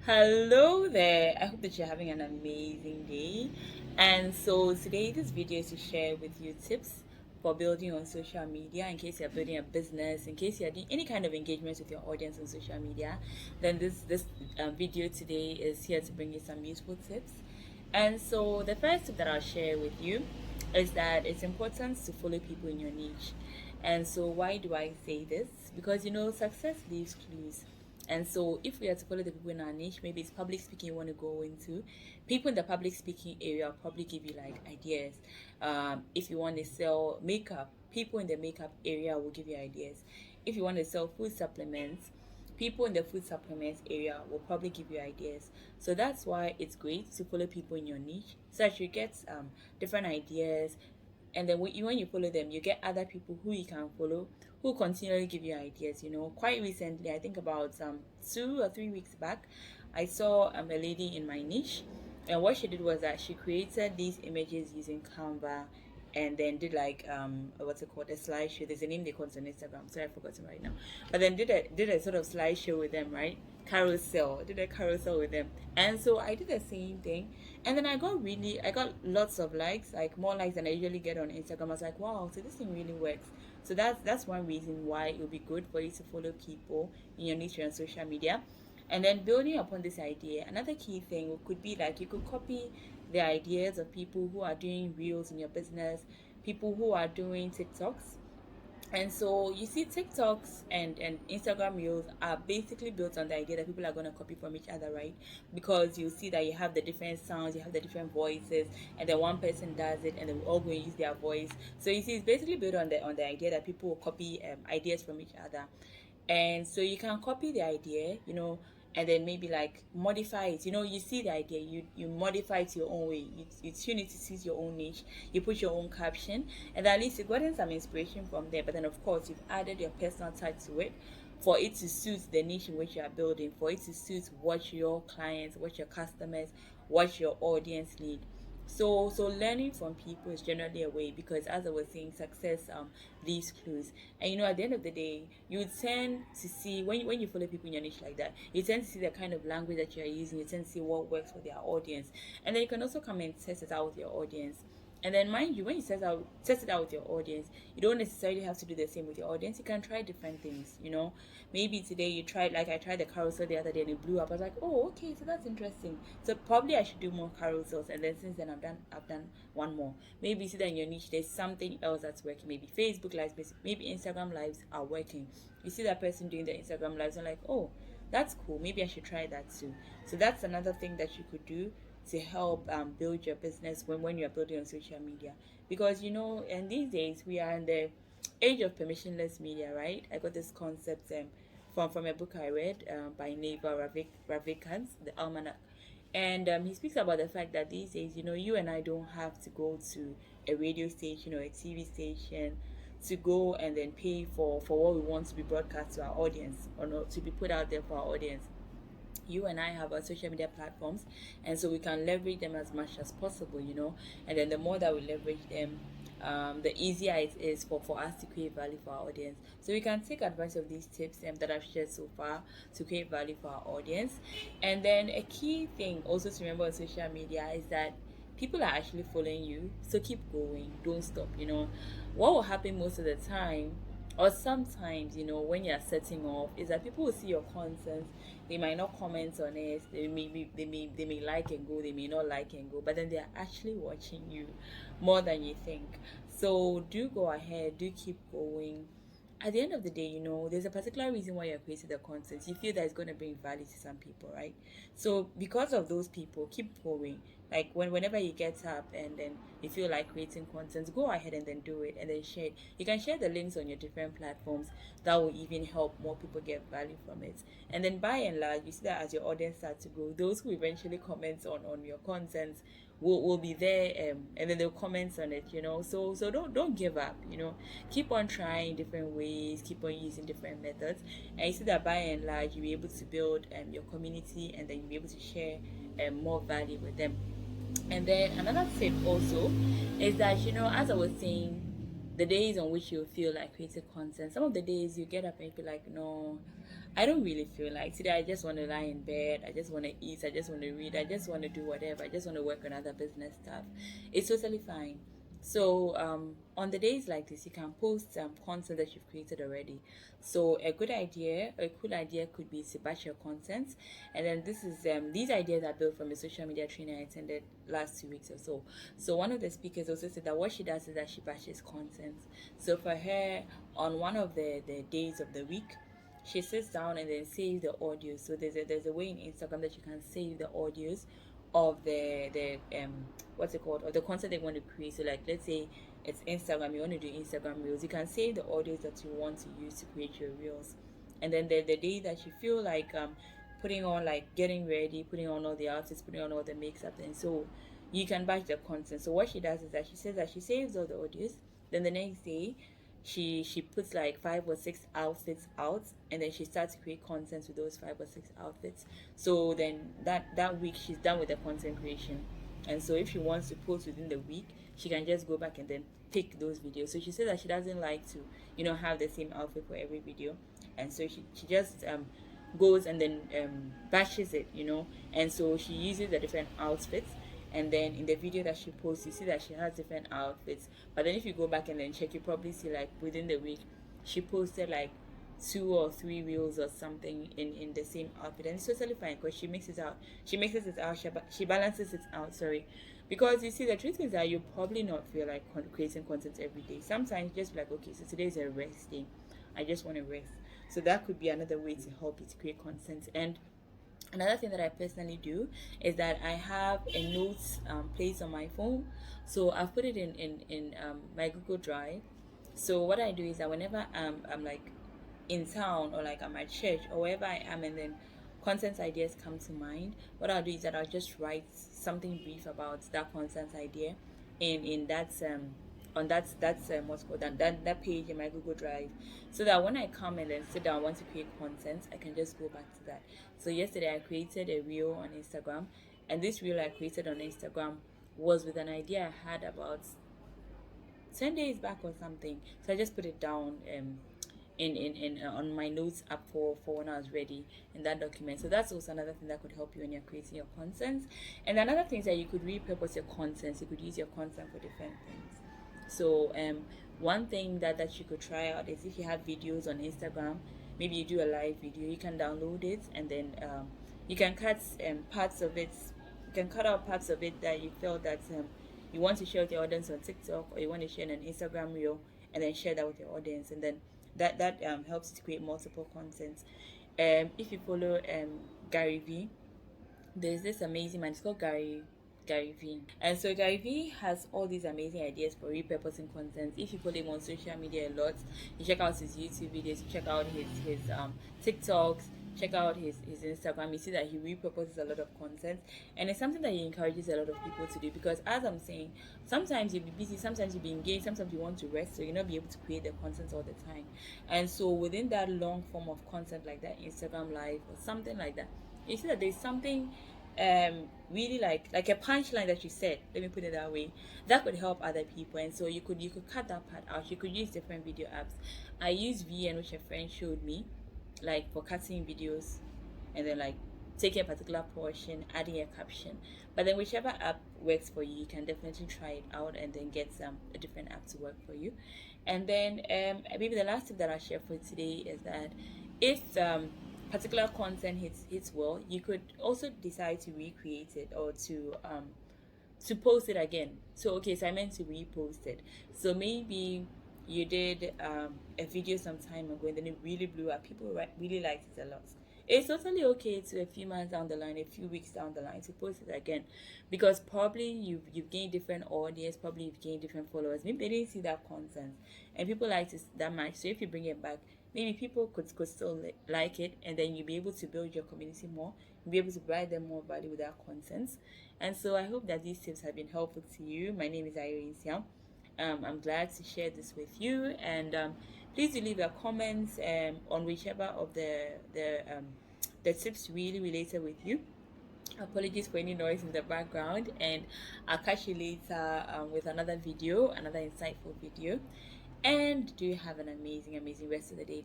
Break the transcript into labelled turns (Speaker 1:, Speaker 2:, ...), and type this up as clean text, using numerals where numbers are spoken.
Speaker 1: Hello there. I hope that you're having an amazing day. And so today this video is to share with you tips for building on social media in case you're building a business, in case you're doing any kind of engagement with your audience on social media. Then this video today is here to bring you some useful tips. And so the first tip that I'll share with you is that it's important to follow people in your niche. And so why do I say this? Because success leaves clues. And so, if we are to follow the people in our niche, maybe it's public speaking you want to go into, people in the public speaking area will probably give you like ideas. If you want to sell makeup, people in the makeup area will give you ideas. If you want to sell food supplements, people in the food supplements area will probably give you ideas. So that's why it's great to follow people in your niche so that you get different ideas, and then when you follow them, you get other people who you can follow who continually give you ideas. Quite recently, I think about 2 or 3 weeks back, I saw a lady in my niche, and what she did was that she created these images using Canva, and then did like what's it called, a slideshow. There's a name they call it on Instagram, sorry I forgot it right now. But then did a sort of slideshow with them, right? Carousel, did a carousel with them. And so I did the same thing, and then I got lots of likes, like more likes than I usually get on Instagram. I was like, wow, so this thing really works. So that's one reason why it would be good for you to follow people in your niche on social media. And then building upon this idea, another key thing could be like you could copy the ideas of people who are doing reels in your business, people who are doing TikToks. And so you see, TikToks and Instagram Reels are basically built on the idea that people are going to copy from each other, right? Because you see that you have the different sounds, you have the different voices, and then one person does it, and then we all go and use their voice. So you see, it's basically built on the idea that people will copy ideas from each other. And so you can copy the idea, and then maybe like modify it. You see the idea, you modify it your own way. You tune it to suit your own niche. You put your own caption, and at least you've gotten some inspiration from there. But then of course you've added your personal touch to it for it to suit the niche in which you are building, for it to suit what your clients, what your customers, what your audience need. So learning from people is generally a way, because as I was saying, success leaves clues. And at the end of the day, you tend to see, when you follow people in your niche like that, you tend to see the kind of language that you're using, you tend to see what works for their audience. And then you can also come and test it out with your audience. And then mind you, when you test it out with your audience, you don't necessarily have to do the same with your audience. You can try different things. Maybe today you tried, like I tried the carousel the other day and it blew up. I was like, oh, okay, so that's interesting. So probably I should do more carousels. And then since then I've done one more. Maybe you see that in your niche there's something else that's working. Maybe Facebook lives, maybe Instagram lives are working. You see that person doing the Instagram lives and like, oh, that's cool. Maybe I should try that too. So that's another thing that you could do to help build your business when you're building on social media. Because and these days we are in the age of permissionless media, right? I got this concept from a book I read by Neva Ravikant, the Almanac. And he speaks about the fact that these days, you and I don't have to go to a radio station or a TV station to go and then pay for what we want to be broadcast to our audience, or not to be put out there for our audience. You and I have our social media platforms, and so we can leverage them as much as possible. And then the more that we leverage them, the easier it is for us to create value for our audience. So we can take advantage of these tips that I've shared so far to create value for our audience. And then a key thing also to remember on social media is that people are actually following you, so keep going, don't stop. What will happen most of the time, or sometimes, when you're setting off, is that people will see your content. They might not comment on it, they may like and go, they may not like and go, but then they're actually watching you more than you think. So do go ahead, do keep going. At the end of the day, there's a particular reason why you're creating the content. You feel that it's going to bring value to some people, right? So because of those people, keep going. Like whenever you get up and then you feel like creating content, go ahead and then do it, and then share it. You can share the links on your different platforms. That will even help more people get value from it. And then by and large, you see that as your audience starts to grow, those who eventually comment on your content will be there, and then they'll comment on it. So don't give up. Keep on trying different ways, keep on using different methods, and you see that by and large you'll be able to build your community, and then you'll be able to share more value with them. And then another tip also is that, as I was saying, the days on which you feel like creating content, some of the days you get up and you feel like, no, I don't really feel like today. I just want to lie in bed. I just want to eat. I just want to read. I just want to do whatever. I just want to work on other business stuff. It's totally fine. So on the days like this, you can post content that you've created already. So a cool idea could be to batch your content, and then these ideas are built from a social media training I attended last 2 weeks or so. So one of the speakers also said that what she does is that she batches content. So for her, on one of the days of the week, she sits down and then saves the audio. So there's a way in Instagram that you can save the audios of the what's it called, or the content they want to create. So like, let's say it's Instagram, you want to do Instagram reels, you can save the audios that you want to use to create your reels. And then the day that you feel like putting on, like getting ready, putting on all the outfits, putting on all the makeup, and so you can batch the content. So what she does is that she says that she saves all the audios, then the next day she puts like 5 or 6 outfits out, and then she starts to create content with those 5 or 6 outfits. So then that week she's done with the content creation, and so if she wants to post within the week, she can just go back and then pick those videos. So she said that she doesn't like to have the same outfit for every video, and so she just goes and then batches it, and so she uses the different outfits. And then in the video that she posts, you see that she has different outfits. But then if you go back and then check, you probably see like within the week she posted like 2 or 3 reels or something in the same outfit, and it's totally fine because she balances it out, sorry. Because you see, the truth is that you probably not feel like creating content every day. Sometimes just like, okay, so today is a rest day, I just want to rest. So that could be another way to help you to create content. And another thing that I personally do is that I have a notes place on my phone. So I've put it in my Google Drive. So what I do is that whenever I'm like in town, or like at my church, or wherever I am, and then content ideas come to mind, what I'll do is that I'll just write something brief about that content idea in that on that's what's called that page in my Google Drive, so that when I come and then sit down, I want to create content, I can just go back to that. So yesterday I created a reel on Instagram, and this reel I created on Instagram was with an idea I had about 10 days back or something. So I just put it down in on my notes app for when I was ready in that document. So that's also another thing that could help you when you're creating your content. And another thing is that you could repurpose your content. You could use your content for different things. So one thing that you could try out is, if you have videos on Instagram, maybe you do a live video, you can download it, and then you can cut parts of it. You can cut out parts of it that you felt that you want to share with your audience on TikTok, or you want to share in an Instagram reel, and then share that with your audience, and then that helps to create multiple content. If you follow Gary V, there's this amazing man. It's called Gary V. And so Gary V has all these amazing ideas for repurposing content. If you follow him on social media a lot, you check out his YouTube videos, you check out his TikToks, check out his Instagram, you see that he repurposes a lot of content, and it's something that he encourages a lot of people to do. Because as I'm saying, sometimes you'll be busy, sometimes you'll be engaged, sometimes you want to rest, so you'll not be able to create the content all the time. And so within that long form of content, like that Instagram live or something like that, you see that there's something really like a punchline that you said, let me put it that way, that could help other people. And so you could cut that part out. You could use different video apps. I use VN, which a friend showed me, like for cutting videos, and then like taking a particular portion, adding a caption. But then whichever app works for you, you can definitely try it out and then get a different app to work for you. And then maybe the last tip that I'll share for today is that if particular content hits well, you could also decide to recreate it, or to post it again. So okay, so I meant to repost it. So maybe you did a video some time ago, and then it really blew up. People really liked it a lot. It's totally okay to, a few months down the line, a few weeks down the line, to post it again, because probably you've gained different audience, probably you've gained different followers. Maybe they didn't see that content and people liked it that much. So if you bring it back, maybe people could still like it, and then you'll be able to build your community more. You'll be able to provide them more value with that content. And so I hope that these tips have been helpful to you. My name is Irene Siam. I'm glad to share this with you, and please do leave your comments on whichever of the tips really related with you. Apologies for any noise in the background, and I'll catch you later with another video, another insightful video. And do have an amazing rest of the day.